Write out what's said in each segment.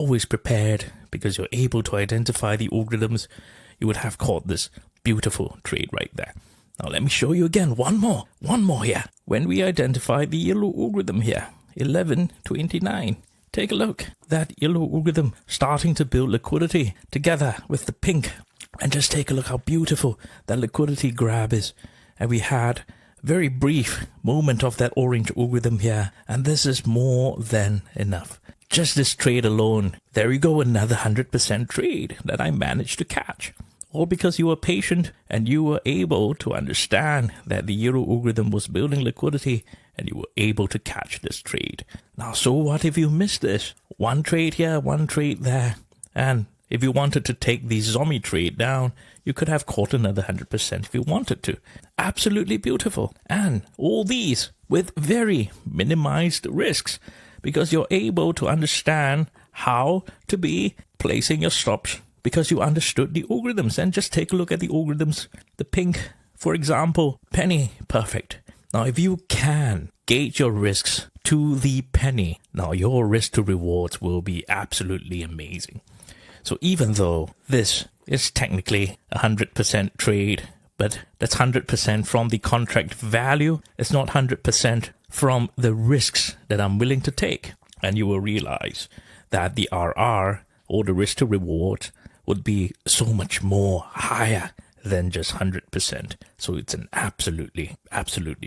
always prepared because you're able to identify the algorithms, you would have caught this beautiful trade right there. Now let me show you again, one more here. When we identify the yellow algorithm here, 11.29, take a look. That yellow algorithm starting to build liquidity together with the pink. And just take a look how beautiful that liquidity grab is. And we had a very brief moment of that orange algorithm here. And this is more than enough. Just this trade alone, there you go, another 100% trade that I managed to catch. All because you were patient and you were able to understand that the euro algorithm was building liquidity and you were able to catch this trade. Now, so what if you missed this? One trade here, one trade there. And if you wanted to take the zombie trade down, you could have caught another 100% if you wanted to. Absolutely beautiful. And all these with very minimized risks because you're able to understand how to be placing your stops because you understood the algorithms. And just take a look at the algorithms. The pink, for example, penny, perfect. Now, if you can gauge your risks to the penny, now your risk to rewards will be absolutely amazing. So even though this is technically a 100% trade, but that's 100% from the contract value, it's not 100% from the risks that I'm willing to take. And you will realize that the RR, or the risk to reward, would be so much more higher than just 100%. So it's an absolutely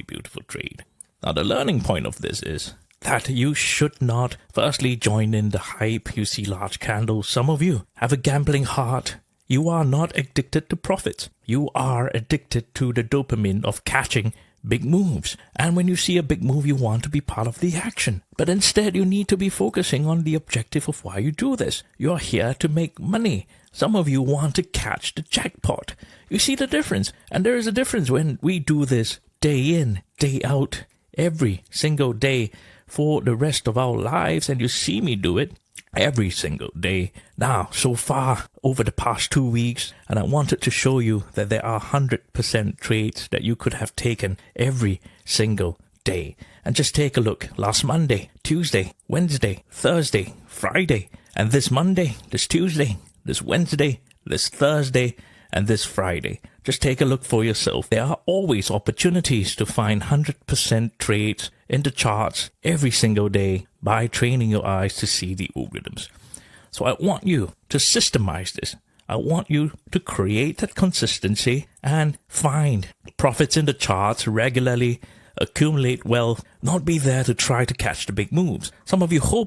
beautiful trade. Now the learning point of this is that you should not firstly join in the hype. You see large candles. Some of you have a gambling heart. You are not addicted to profits. You are addicted to the dopamine of catching big moves. And when you see a big move, you want to be part of the action. But instead, you need to be focusing on the objective of why you do this. You're here to make money. Some of you want to catch the jackpot. You see the difference. And there is a difference when we do this day in, day out, every single day for the rest of our lives. And you see me do it every single day now so far over the past 2 weeks. And I wanted to show you that there are 100% trades that you could have taken every single day. And just take a look. Last Monday, Tuesday, Wednesday, Thursday, Friday, and this Monday, this Tuesday, this Wednesday, this Thursday, and this Friday. Just take a look for yourself. There are always opportunities to find 100% trades in the charts every single day by training your eyes to see the algorithms. So I want you to systemize this. I want you to create that consistency and find profits in the charts regularly, accumulate wealth, not be there to try to catch the big moves. Some of you hope